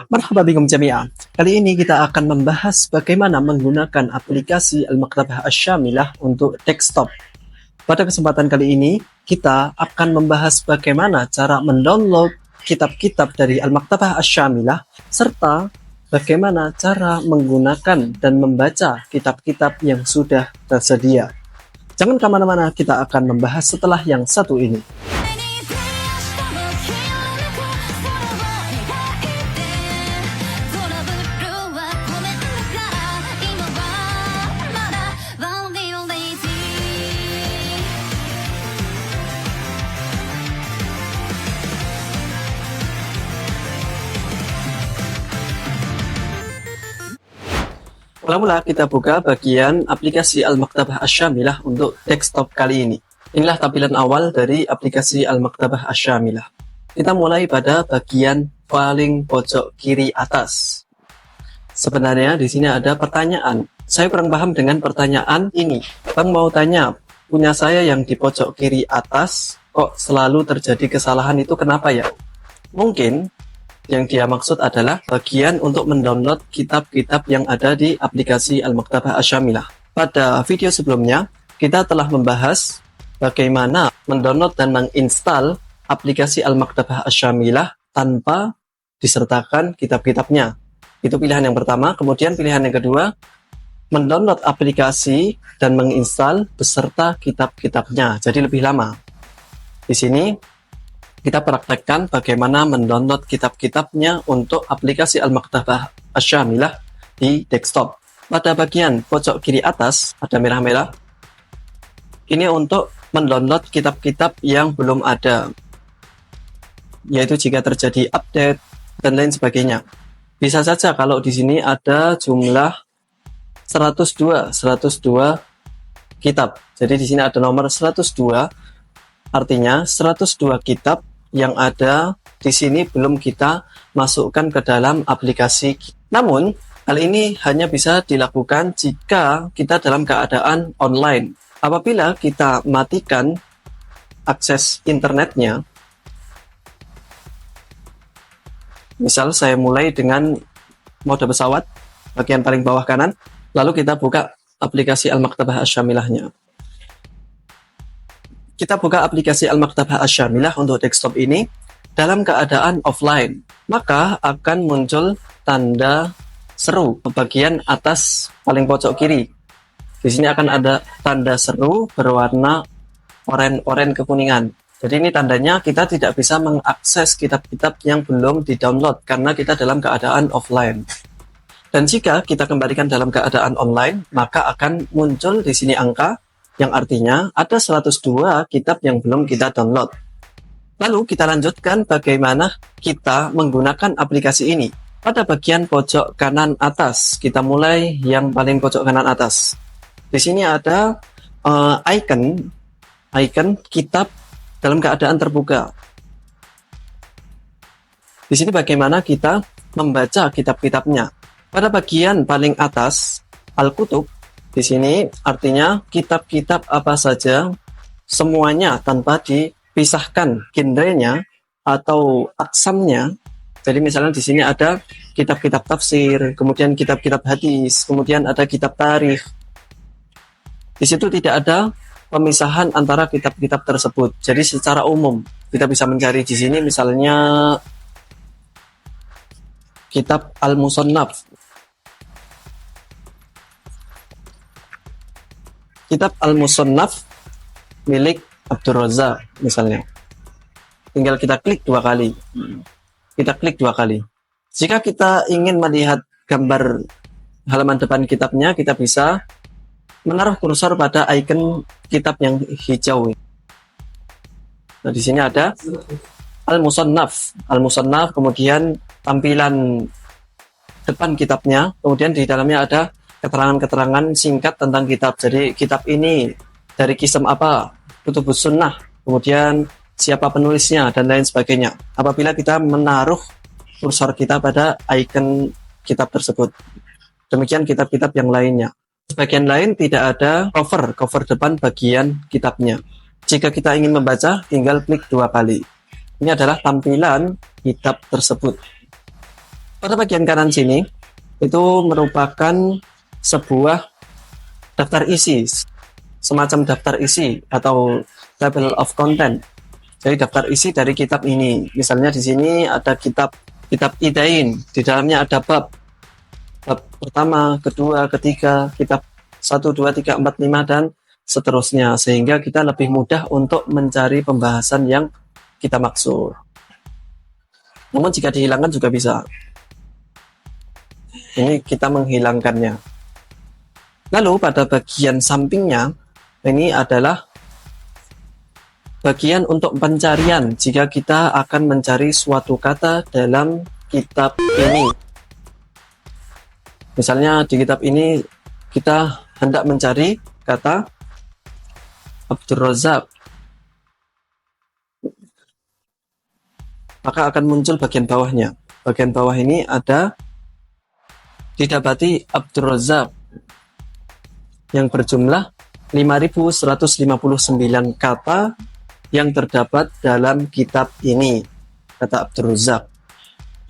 Marhaba bikum jami'ah. Kali ini kita akan membahas bagaimana menggunakan aplikasi Al-Maktabah Asy-Syamilah untuk desktop. Pada kesempatan kali ini, kita akan membahas bagaimana cara mendownload kitab-kitab dari Al-Maktabah Asy-Syamilah, serta bagaimana cara menggunakan dan membaca kitab-kitab yang sudah tersedia. Jangan kemana-mana, kita akan membahas setelah yang satu ini. Mula-mula kita buka bagian aplikasi Al-Maktabah Asy-Syamilah untuk desktop kali ini. Inilah tampilan awal dari aplikasi Al-Maktabah Asy-Syamilah. Kita mulai pada bagian paling pojok kiri atas. Sebenarnya di sini ada pertanyaan. Saya kurang paham dengan pertanyaan ini. Bang mau tanya, punya saya yang di pojok kiri atas kok selalu terjadi kesalahan, itu kenapa ya? Mungkin yang dia maksud adalah bagian untuk mendownload kitab-kitab yang ada di aplikasi Al-Maktabah Asy-Syamilah. Pada video sebelumnya, kita telah membahas bagaimana mendownload dan menginstal aplikasi Al-Maktabah Asy-Syamilah tanpa disertakan kitab-kitabnya. Itu pilihan yang pertama. Kemudian pilihan yang kedua, mendownload aplikasi dan menginstal beserta kitab-kitabnya. Jadi lebih lama. Di sini kita praktekkan bagaimana mendownload kitab-kitabnya untuk aplikasi Al-Maktabah Asy-Syamilah di desktop. Pada bagian pojok kiri atas ada merah-merah. Ini untuk mendownload kitab-kitab yang belum ada, yaitu jika terjadi update dan lain sebagainya. Bisa saja kalau di sini ada jumlah 102 kitab. Jadi di sini ada nomor 102, artinya 102 kitab yang ada di sini belum kita masukkan ke dalam aplikasi. Namun, hal ini hanya bisa dilakukan jika kita dalam keadaan online. Apabila kita matikan akses internetnya, misal saya mulai dengan mode pesawat, bagian paling bawah kanan, lalu kita buka aplikasi Al-Maktabah Asy-Syamilahnya. Kita buka aplikasi Al-Maktabah Asy-Syamilah untuk desktop ini dalam keadaan offline. Maka akan muncul tanda seru di bagian atas paling pojok kiri. Di sini akan ada tanda seru berwarna oranye kekuningan. Jadi ini tandanya kita tidak bisa mengakses kitab-kitab yang belum di-download karena kita dalam keadaan offline. Dan jika kita kembalikan dalam keadaan online, maka akan muncul di sini angka yang artinya ada 102 kitab yang belum kita download. Lalu kita lanjutkan bagaimana kita menggunakan aplikasi ini. Pada bagian pojok kanan atas, kita mulai yang paling pojok kanan atas. Di sini ada icon kitab dalam keadaan terbuka. Di sini bagaimana kita membaca kitab-kitabnya. Pada bagian paling atas, Al-Kutub, di sini artinya kitab-kitab apa saja, semuanya tanpa dipisahkan genrenya atau aksamnya. Jadi misalnya di sini ada kitab-kitab tafsir, kemudian kitab-kitab hadis, kemudian ada kitab tarikh. Di situ tidak ada pemisahan antara kitab-kitab tersebut. Jadi secara umum kita bisa mencari di sini misalnya kitab Al-Musannaf. Kitab Al-Musannaf milik Abdur Razzaq misalnya. Tinggal kita klik 2 kali. Kita klik 2 kali. Jika kita ingin melihat gambar halaman depan kitabnya, kita bisa menaruh kursor pada icon kitab yang hijau. Nah, di sini ada Al-Musannaf. Al-Musannaf, kemudian tampilan depan kitabnya, kemudian di dalamnya ada keterangan-keterangan singkat tentang kitab. Jadi kitab ini dari kisah apa, Kutubus Sunnah, kemudian siapa penulisnya dan lain sebagainya. Apabila kita menaruh kursor kita pada icon kitab tersebut. Demikian kitab-kitab yang lainnya. Sebagian lain tidak ada cover depan bagian kitabnya. Jika kita ingin membaca, tinggal klik 2 kali. Ini adalah tampilan kitab tersebut. Pada bagian kanan sini, itu merupakan sebuah daftar isi, semacam daftar isi atau table of content. Jadi daftar isi dari kitab ini. Misalnya di sini ada kitab Idain, di dalamnya ada bab pertama, kedua, ketiga, kitab 1, 2, 3, 4, 5 dan seterusnya, sehingga kita lebih mudah untuk mencari pembahasan yang kita maksud. Namun jika dihilangkan juga bisa. Ini kita menghilangkannya. Lalu pada bagian sampingnya, ini adalah bagian untuk pencarian jika kita akan mencari suatu kata dalam kitab ini. Misalnya di kitab ini kita hendak mencari kata Abdurrazzaq, maka akan muncul bagian bawahnya. Bagian bawah ini ada didapati Abdurrazzaq yang berjumlah 5.159 kata yang terdapat dalam kitab ini, kata Abdurrazzaq.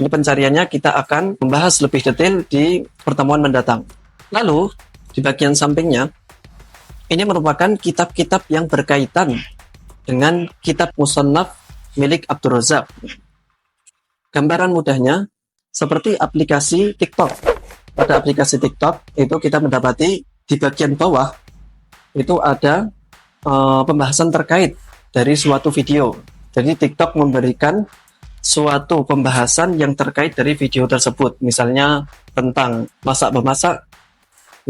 Ini pencariannya kita akan membahas lebih detail di pertemuan mendatang. Lalu di bagian sampingnya, ini merupakan kitab-kitab yang berkaitan dengan kitab Musannaf milik Abdurrazzaq. Gambaran mudahnya seperti aplikasi TikTok. Pada aplikasi TikTok itu kita mendapati di bagian bawah itu ada pembahasan terkait dari suatu video. Jadi TikTok memberikan suatu pembahasan yang terkait dari video tersebut. Misalnya tentang masak-memasak,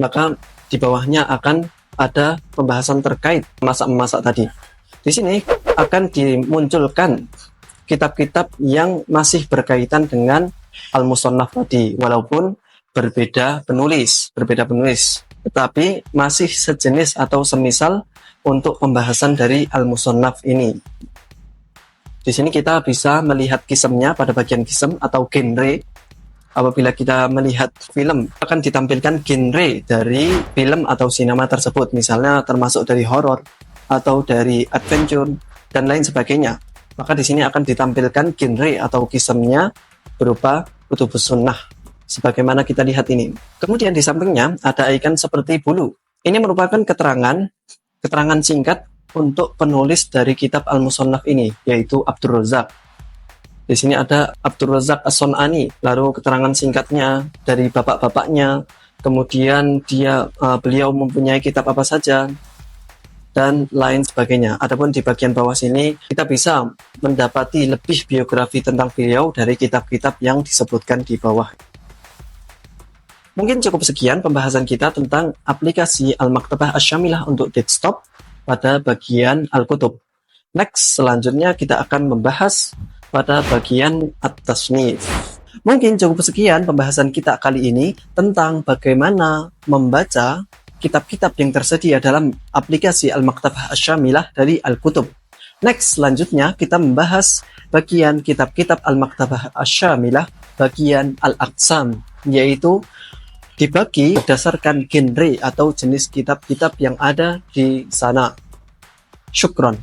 maka di bawahnya akan ada pembahasan terkait masak-memasak tadi. Di sini akan dimunculkan kitab-kitab yang masih berkaitan dengan Al-Musannaf tadi, walaupun berbeda penulis, tetapi masih sejenis atau semisal untuk pembahasan dari Al-Musannaf ini. Di sini kita bisa melihat kisemnya pada bagian kisem atau genre. Apabila kita melihat film, akan ditampilkan genre dari film atau sinema tersebut, misalnya termasuk dari horor atau dari adventure dan lain sebagainya. Maka di sini akan ditampilkan genre atau kisemnya berupa kutubus sunnah, sebagaimana kita lihat ini. Kemudian di sampingnya ada icon seperti bulu. Ini merupakan keterangan singkat untuk penulis dari kitab Al-Musannaf ini, yaitu Abdurrazzaq. Di sini ada Abdurrazzaq As-Sun'ani, lalu keterangan singkatnya dari bapak-bapaknya, kemudian beliau mempunyai kitab apa saja, dan lain sebagainya. Adapun di bagian bawah sini kita bisa mendapati lebih biografi tentang beliau dari kitab-kitab yang disebutkan di bawah. Mungkin cukup sekian pembahasan kita tentang aplikasi Al-Maktabah Asy-Syamilah untuk desktop pada bagian Al-Kutub. Next, selanjutnya kita akan membahas pada bagian At-Tasnif. Mungkin cukup sekian pembahasan kita kali ini tentang bagaimana membaca kitab-kitab yang tersedia dalam aplikasi Al-Maktabah Asy-Syamilah dari Al-Kutub. Next, selanjutnya kita membahas bagian kitab-kitab Al-Maktabah Asy-Syamilah bagian Al-Aqsam, yaitu dibagi berdasarkan genre atau jenis kitab-kitab yang ada di sana. Syukron.